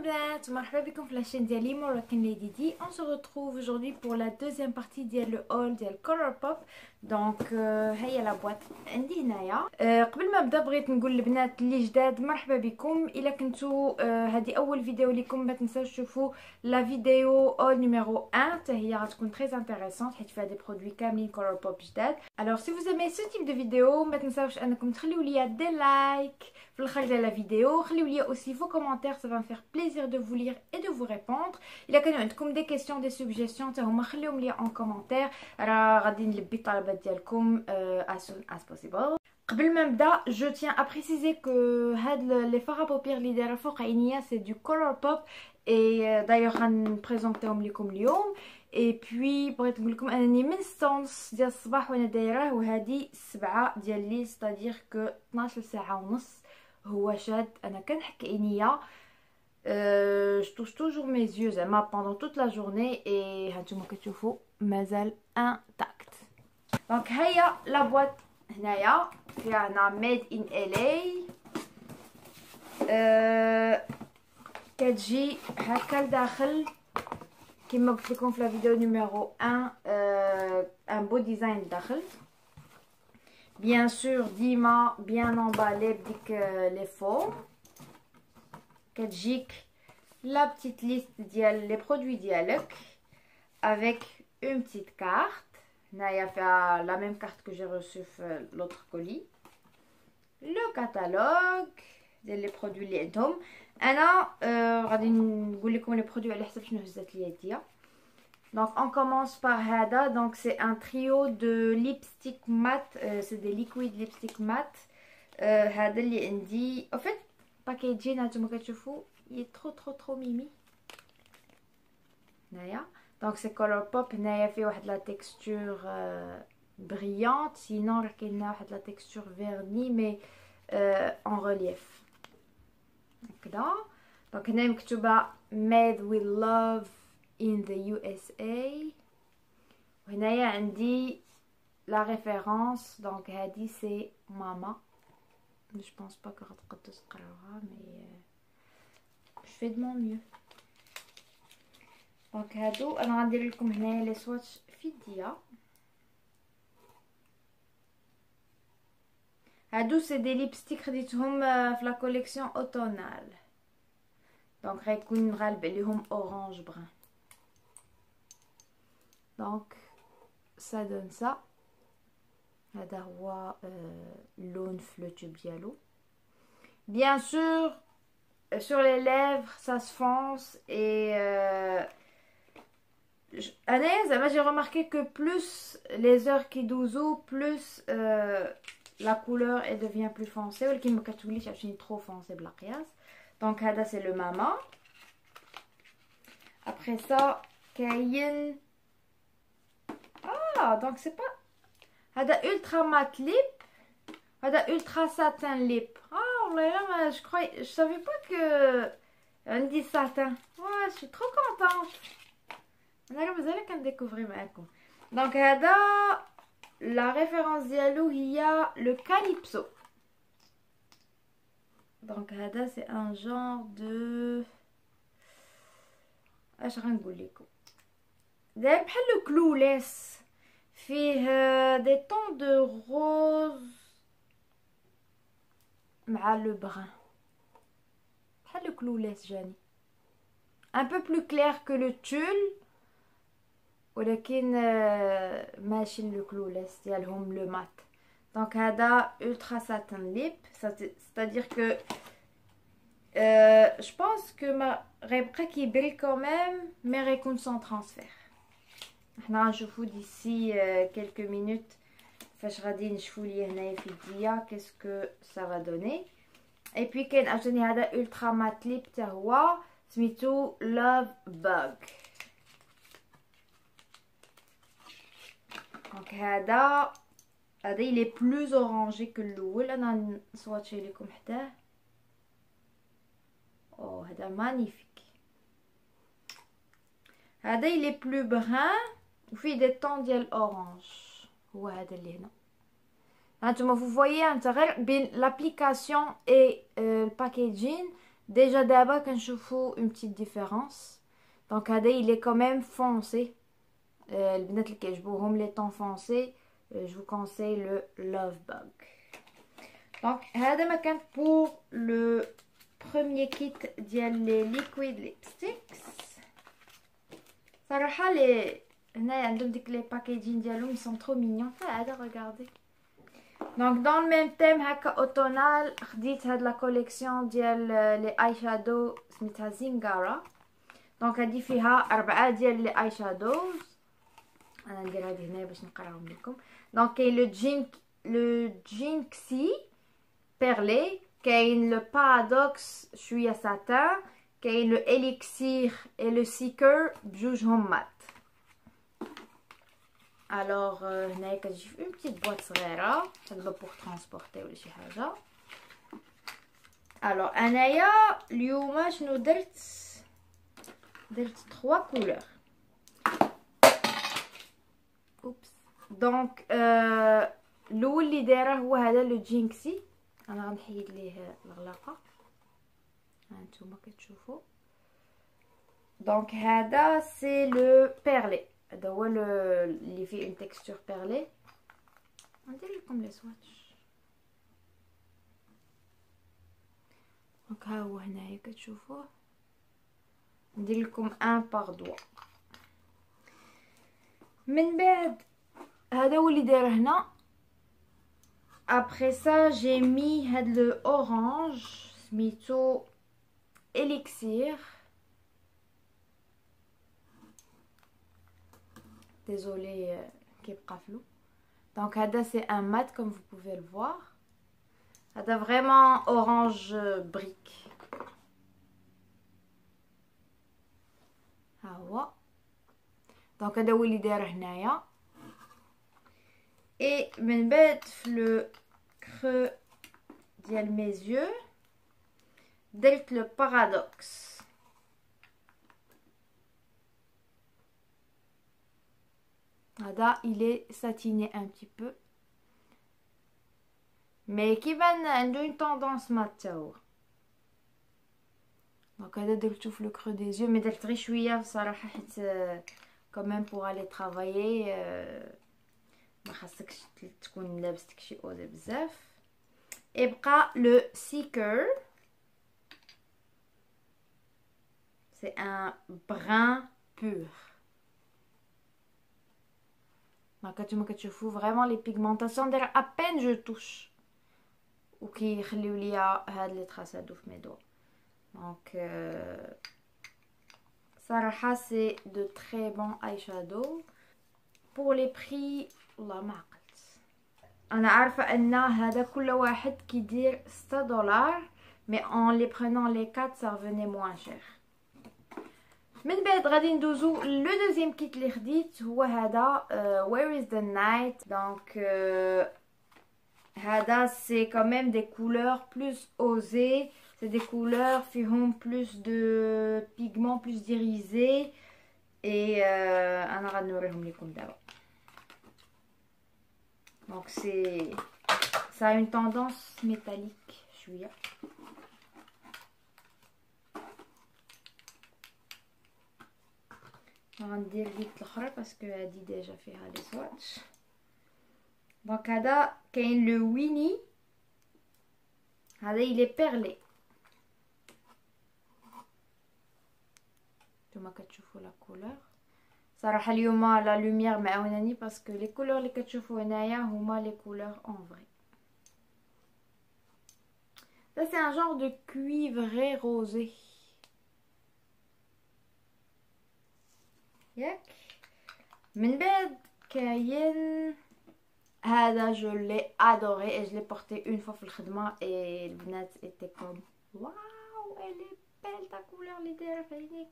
البنات ومرحبا بكم في لاشين ديالي مراكن ليدي دي. On se retrouve aujourd'hui pour la deuxième partie ديال le haul ديال Colourpop. دونك هيا لا بواط عندي هنايا. قبل ما نبدا بغيت نقول للبنات اللي جداد مرحبا بكم. الا كنتو هذه اول فيديو لكم ما تنساوش تشوفوا لا فيديو haul نيميرو 1 حتى هي غتكون très intéressante حيت فيها دي برودوي كاملين Colourpop جداد. Alors si vous aimez ce type de vidéo ما تنساوش انكم تخليو ليا دي لايك في الاخر ديال لا فيديو. خليو ليا aussi vos commentaires, ça va me faire plaisir de vous lire et de vous répondre. الا كانوا عندكم des questions des suggestions حتى هما خليهم ليا en commentaire. راه غادي نلبي الطلبات ديالكم as soon as possible. قبل ما نبدا je tiens à préciser que هاد les fards à paupières اللي دايره فوق عينيا c'est du Colourpop et d'ailleurs غنبريزونطيهم لكم اليوم. اي بوي بغيت نقول لكم انني من 6:30 ديال الصباح وانا دايره وهذه 7 ديال الليل ستادير كو 12 ساعه ونص هو شاد. انا كنحك عينيا je touche toujours mes yeux زعما pendant toute la journée et هانتوما كتشوفوا مازال intact. دونك هيا لا بواط هنايا فيها هنا ميد ان LA. كتجي هكا لداخل كما قلت لكم في لا فيديو نيميرو 1 ان بو ديزاين لداخل بيان سور ديما بيان امبالي بديك لي فورم. كتجيك لا بتيت ليست ديال لي برودوي ديالك avec une petite carte. هنايا فيها لا ميم كارت كو جي reçu في لوتر كولي. لو كاتالوج ديال لي برودوي اللي عندهم. انا غادي نقول لكم لي برودوي على حسب شنو هزات ليا يديا. Donc on commence par هذا. Donc c'est un trio de lipstick mat, c'est des liquid lipstick mat. هذا اللي عندي en fait باكيجين هانتوما كتشوفوا il est trop mimi هنايا. Donc c'est Colourpop. هنايا فيه واحد لا تيكستور brillante, sinon راه كاينه واحد لا تيكستور vernis mais en relief هكذا. دونك هنا مكتوبه made with love in the USA. وهنايا عندي لا ريفيرونس. دونك هذه سي ماما. je pense pas que غتقدروا تقراوها mais je fais de mon mieux. دونك هادو انا غندير لكم هنايا لي سواتش في يديا. هادو سي دي ليبستيك خديتهم في لا كوليكسيون اوتونال. دونك غيكون غالب عليهم اورانج بران. دونك ça donne ça. هذا هو اللون في لو توب ديالو. bien sûr sur les lèvres ça se fonce et انايا زعما j'ai remarqué que plus les heures كيدوزو plus la couleur elle devient plus foncée ولكن ما كتوليش عشان trop foncé بلا قياس. دونك هذا c'est le mama. après ça كاين donc c'est pas هذا ultra matte lip. هذا ultra satin lip. والله لا je crois je savais pas que عندي satin. je suis trop contente. انا مازال كنديكوفري معاكم. دونك هذا لا ريفيرونس ديالو هي لو كاليبسو. دونك هذا سي ان جونر دو اش غنقول لكم داير بحال لو كلوليس فيه دي طون دو روز مع لو بران بحال لو كلوليس جاني un peu plus clair que le tulle ولكن ماشي لو كلوليس ديالهم لو مات. دونك هذا ultra satin lip c'est-à-dire que je pense que ما غيبقى كيبري quand même mais غيكون sans transfert. حنا غنشوفو ديسي quelques minutes فاش غادي نشوفو ليه هنايا في يديا كيسكو ça va donner. et puis كاين عاوتاني هذا ultra matte lip حتى هو سميتو love bug. دونك هذا il est plus orangé que الاول. انا نسواتشي لكم حداه. هذا مانيفيك. هذا il est plus brun وفيه دي طون ديال اورانج. هو هذا اللي هنا هانتوما vous voyez انت غير بين لابليكاسيون اي الباكيجين déjà d'abord كنشوفوا une petite différence. Donc هذا il est quand même foncé. البنات اللي كيعجبوهم les tons foncés, je vous conseille le Love Bug. Donc هذا ما كان pour le premier kit ديال les liquid lipsticks. صراحه les هنايا عندهم ديك لي باكيجين ديالهم sont trop mignons. هذا regardez. Donc dans le même thème هكا automnal خديت هاد لا كوليكسيون ديال لي اي شادو سميتها زينغارا. دونك هادي فيها 4 ديال لي اي شادوز. انا ندير هادي هنايا باش نقراهم لكم. دونك كاين لو جينكسي بيرلي، كاين لو بارادوكس شويه ساتان، كاين لو اليكسير اي لو سيكر بجوجهم مات. الوغ هنايا كتجي في اون بتيت بواط صغيره هكذا بوغ ترونسبورتي ولا شي حاجه. الوغ انايا اليوم شنو درت 3 كولور. اوبس. دونك الاول اللي دايره هو هذا لو جينكسي. انا غنحيد ليه الغلاقه هانتوما كتشوفوا. دونك هذا سي لو بيرلي، هذا هو اللي فيه اون تكستور بيرلي. ندير لكم لي سواتش. دونك ها هو هنايا كتشوفوه. ندير لكم ان باغ دوا. من بعد هذا هو اللي داير هنا. ابري سا جي مي هاد لو اورانج سميتو اليكسير. désolé كيبقى فلو. donc هذا c'est un mat comme vous pouvez le voir. هذا vraiment orange brique. ها هو. donc هذا هو اللي داير هنايا. et من بعد في لو creux ديال mes yeux درت لو بارادوكس. هذا il est satiné un petit peu mais كيبان عنده une tendance mat تا هو. دونك هذا درتو في لو creux des yeux mais درت غير شويه بصراحه حيت quand même pour aller travailler ما خاصكش تكون لابس داكشي اوزي بزاف. يبقى لو سيكر c'est un brun pur. Donc نتوما كتشوفوا vraiment les pigmentations داير à peine je touche وكيخليو ليا هاد لي تراس هادو في مي دو. دونك صراحه سي دو تري بون اي شادو. pour les prix والله ما عقلت. انا عارفه ان هذا كل واحد كيدير 6 دولار mais en les prenant les 4 ça revenait moins cher. من بعد غادي ندوزو لو دوزيام كيت اللي خديت هو هذا where is the night. donc هذا c'est quand même des couleurs plus osées, c'est des couleurs فيهم plus de pigments plus irisés et انا غنوريهم لكم دابا. donc c'est ça a une tendance métallique شويه. غندير ليك الاخرى باسكو هادي ديجا فيها لي سواتش. دونك هذا كاين لو ويني. هذا il est perlé. نتوما كتشوفوا لا كولور. صراحه اليوم لا لوميير معاوناني باسكو لي كولور اللي كتشوفوا هنايا هما لي كولور اون فري. ça c'est un genre de cuivré rosé. ياك. من بعد كاين هذا جو لي ادوري et je l'ai porté une fois في الخدمه et البنات étaient comme واو elle est belle ta couleur اللي دايره في عينيك.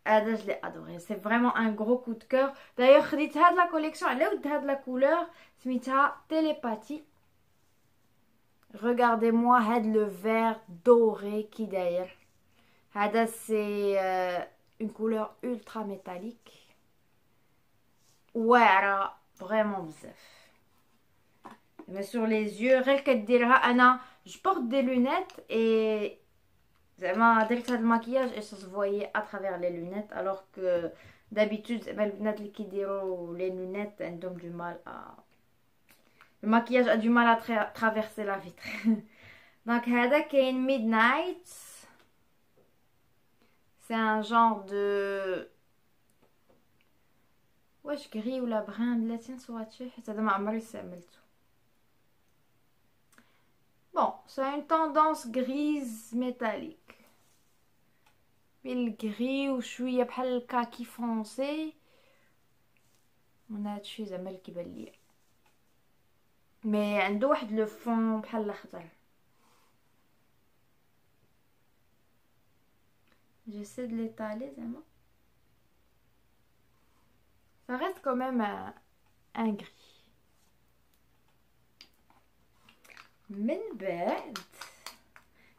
هذا je l'ai adoré, c'est vraiment un gros coup de cœur. d'ailleurs خديت هاد لا كوليكسيون على ود هاد لا كولور سميتها تيليباتي. regardez moi هاد لو vert doré كي داير. هذا c'est une couleur ultra métallique واعره vraiment بزاف. mais sur les yeux غير كديرها انا je porte des lunettes et زعما درت هذا المكياج et ça se voyait à travers les lunettes alors que d'habitude زعما البنات اللي كيديروا les lunettes عندهم du mal à le maquillage a du mal à traverser la vitre. Donc هذا كاين midnight. C'est un genre de واش gris ولا brun بلاتي نصواتشي حيت هذا ما عمري استعملته. Bon, ça a une tendance grise métallique. بالgris وشويه بحال الكاكي فرونسي. وانا هادشي زعما اللي كيبان ليا. مي عنده واحد لو فون بحال الاخضر. J'essaie de l'étaler زعما. Ça reste quand même un gris. من بعد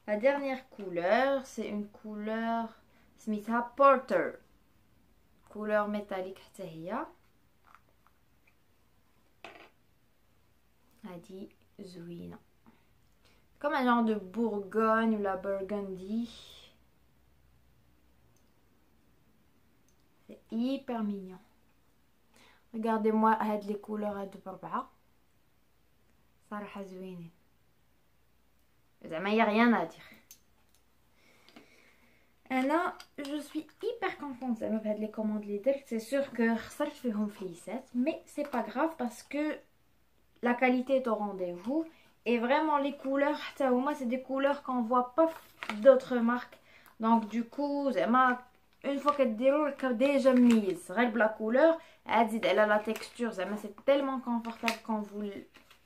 la dernière couleur c'est une couleur سميتها Porter. couleur métallique حتى هي. هادي زوينه comme un genre de Bourgogne ou la Burgundy. C'est hyper mignon. Regardez-moi هاد les couleurs هادو بربعه صراحه زوينين زعما y a rien à dire. انا je suis hyper contente زعما بهاد les commandes اللي درت. c'est sûr que خسرت فيهم فليسات mais c'est pas grave parce que la qualité est au rendez-vous et vraiment les couleurs حتى هما c'est des couleurs qu'on voit pas d'autres marques. donc du coup زعما une fois كديروا راك ديجا مميز غير بلا كولور. عاد زيد على لا تيكستور زعما سي تيلمون كونفورطابل كون فو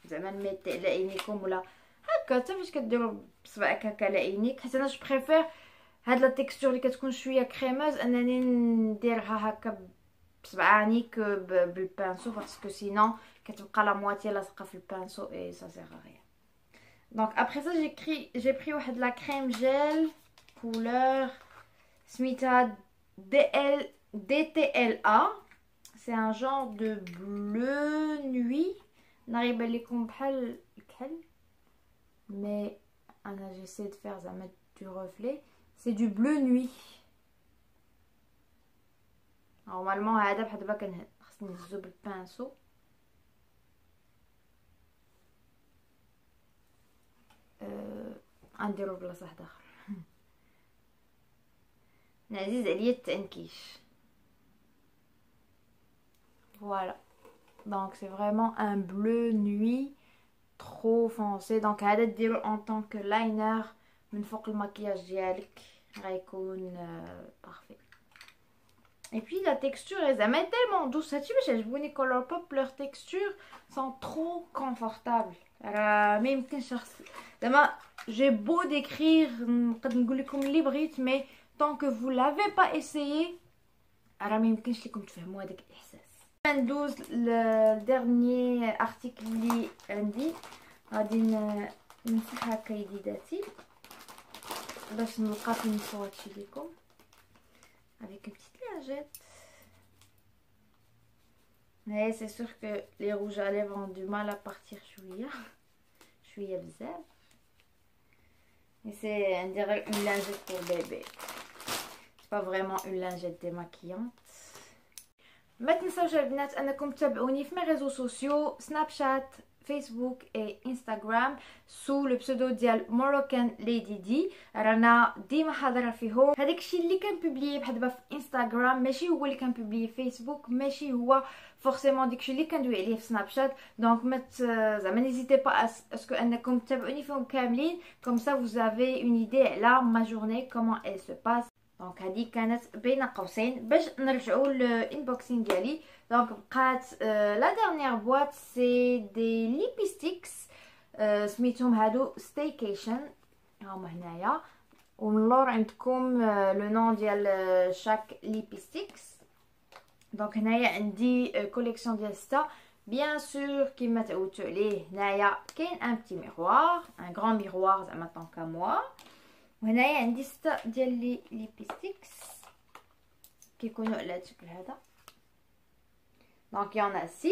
زعما ميتي على عينيكم ولا هكا حتى فاش كديروا بصبعك هكا على عينيك. حيت انا جو بريفير هاد لا تيكستور اللي كتكون شويه كريموز انني نديرها هكا بصبعانيك بالبانسو باسكو سينون كتبقى لا مواتي لاصقه في البانسو اي سا سير ريان. دونك ابري سا j'ai pris واحد لا كريم جيل couleur سميتها DTLA. c'est un genre de bleu nuit. ناري يبان لكم بحال الكحل mais انا j'essaie de faire زعما du reflet. c'est du bleu nuit. normalement هذا بحال دابا خصني نهزو بالبانسو. غنديرو بلاصه واحده اخرى. عزيز عليا التنكيش. voilà donc c'est vraiment un bleu nuit trop foncé. donc هذا ديرو en tant que liner من فوق المكياج ديالك غيكون parfait. et puis la texture est زعما tellement douce. هادشي باش عجبوني Colourpop. leur texture sont trop confortables. راه ما يمكنش زعما j'ai beau décrire نقدر نقول لكم اللي بغيت mais tant que vous l'avez pas essayé راه ما يمكنش لكم تفهموا هذاك الاحساس. ندوز للديرني ارتيكل اللي عندي. غادي نمسح هكا يديداتي باش نلقى فين نصوتشي لكم avec une petite lingette. mais c'est sûr que les rouges à lèvres ont du mal à partir شويه بزاف. et c'est on dirait une lingette pour bébé. c'est pas vraiment une lingette démaquillante. ما تنساوش البنات انكم تتابعوني في مي ريزو سوسيو سناب شات فيسبوك اي انستغرام سو لو بسودو ديال موروكان ليدي دي. رانا ديما حاضره فيهم. هذاك الشيء اللي كنبوبليه بحال دابا في انستغرام ماشي هو اللي كنبوبليه في فيسبوك ماشي هو فورسيمون داكشي اللي كندوي عليه في سناب شات. دونك ما زعما نيزيتي با اسكو انكم تتابعوني فيهم كاملين كوم سا vous avez une idée على ما جورني كومون elle se passe. دونك هذه كانت بين قوسين باش نرجعوا للانبوكسين ديالي. دونك بقات لا ديرنيير بواط سي دي ليبستيكس سميتهم هادو ستيكيشن هما هنايا ومن اللور عندكم لو نون ديال شاك ليبستيكس. دونك هنايا عندي كوليكسيون ديال 6 بيان سور كيما تعودتوا عليه. هنايا كاين ان بتي ميروار ان غران ميروار زعما طون كا موا. وهنايا عندي 6 ديال لي ليبستيكس كيكونوا على هذا الشكل هذا. دونك يانا 6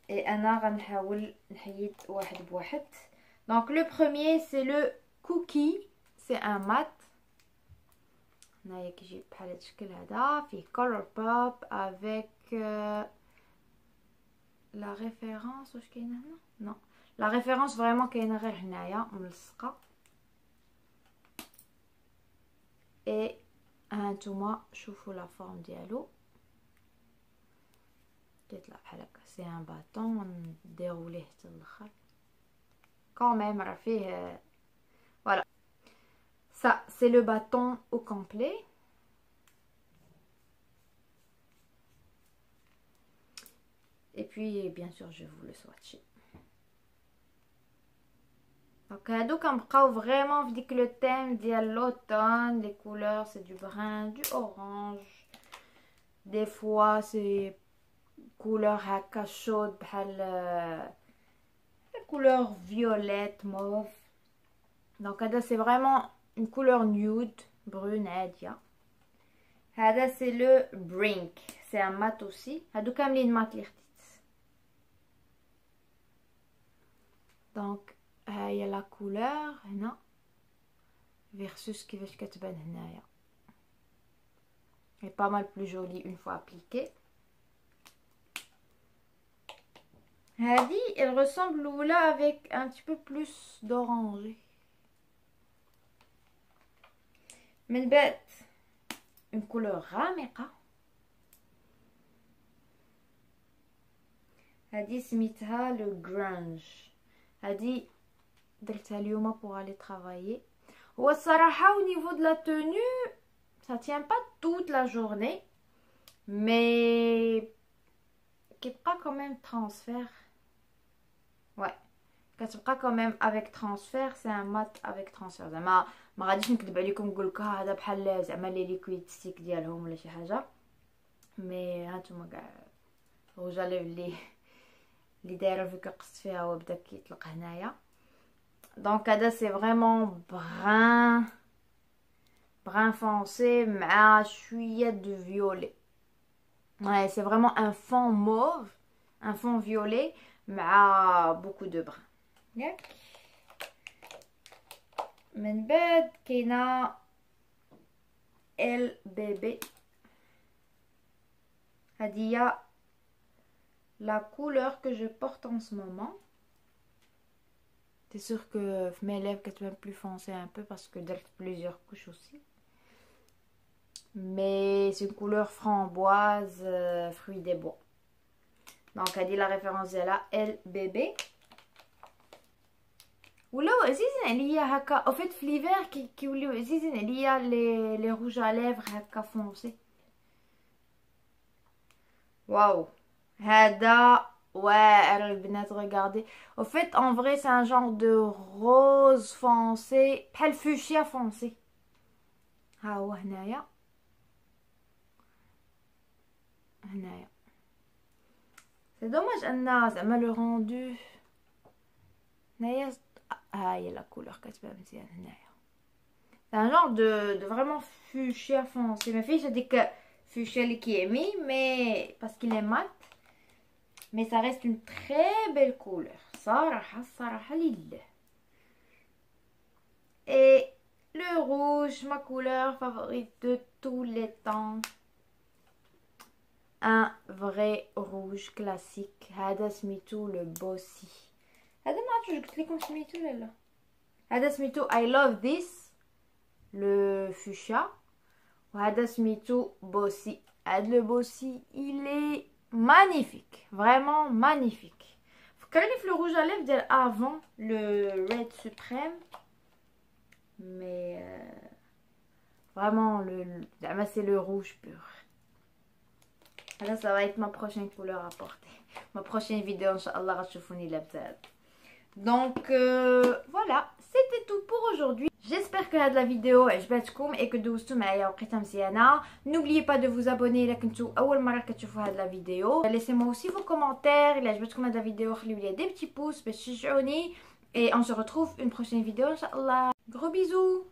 اي انا غنحاول نحيد واحد بواحد. Donc le premier c'est le cookie, c'est un mat. هنايا كيجي بحال هاد الشكل هذا فيه color pop avec la référence واش كاينه هنا non la référence vraiment كاينه غير هنايا ملصقه. et هانتوما شوفوا لا فورم ديالو كيطلع بحال هكا. سي ان باطون نديروليه حتى الاخر quand même راه فيه voilà. Ça, c'est le bâton au complet. Et puis, bien sûr, je vais vous le swatcher. Donc, هادو كنبقاو vraiment في ديك le thème ديال l'automne. Les couleurs, c'est du brun, du orange. Des fois, c'est couleur هكا chaude بحال la couleur violette, mauve. Donc, هذا c'est vraiment une couleur nude, brune, عادية. هذا c'est le Brink, c'est un mat aussi. هادو كاملين مات لي خديت. Donc ها هي la couleur هنا versus كيفاش كتبان هنايا. est pas mal plus jolie une fois appliquée. هذه elle ressemble l'oula avec un petit peu plus d'orangé. من بعد une couleur غامقة. هذه سميتها لو grunge. هذه درتها اليوم pour aller travailler. هو الصراحة au niveau de la tenue ça tient pas toute la journée mais كيبقى quand même transfert. ouais كتبقى quand même avec transfert. c'est un mat avec transfert. زعما ما غاديش نكذب عليكم نقول لك هذا بحال زعما لي ليكويد ستيك ديالهم ولا شي حاجه. مي هانتوما كاع الغجاله اللي دايره فيك قصت فيها وبدا كيطلق هنايا. دونك هذا سي فريمون brun foncé مع شويه دو فيولي. ouais c'est vraiment un fond mauve, un fond violet مع beaucoup de brun. ياك من بعد كاينه LBB. هادي la couleur que je porte en ce moment. C'est sûr que mes lèvres كتبان plus foncé un peu parce que درت plusieurs couches aussi. Mais c'est une couleur framboise, fruit des bois. Donc هادي la référence ديالها LBB. ولاو عزيزين عليا هكا او فيت في ليفير كيوليو عزيزين عليا لي روج ا ليفر هكا فونسي. واو هذا واعر البنات. regardez au fait en vrai c'est un genre de rose foncé بحال fuchsia foncé. ها هو هنايا c'est dommage ان زعما لو rendu هنايا ها هي لا كولور كتبان مزيان هنايا. c'est un genre de vraiment fuchsia foncé. ما فيش هذيك fuchsia اللي كيعمي mais parce qu'il est mat. mais ça reste une très belle couleur صراحة لله. et le rouge, ma couleur favorite de tous les temps. un vrai rouge classique. هذا سميتو le bossy. هذا ما عرفتش قلت لكم سميتو ولا لا. هذا سميتو I love this le fuchsia. وهذا سميتو bossy. هذا le bossy il est magnifique, vraiment magnifique. فكرني في le rouge à lèvres ديال avant le red suprême. mais vraiment c'est le rouge pur. Là ça va être ma prochaine couleur à porter. Ma prochaine vidéo Inch'Allah غتشوفوني لابسه هذا. Donc voilà, c'était tout pour aujourd'hui. J'espère que هاد la vidéo عجبتكم et que دوزتو معايا وقيتها مزيانه. N'oubliez pas de vous abonner الا كنتو اول مره كتشوفوا هاد la vidéo. Laissez-moi aussi vos commentaires الا عجبتكم هاد la vidéo. خليو لي des petits pouces باش تشجعوني et on se retrouve une prochaine vidéo Inch'Allah. Gros bisous.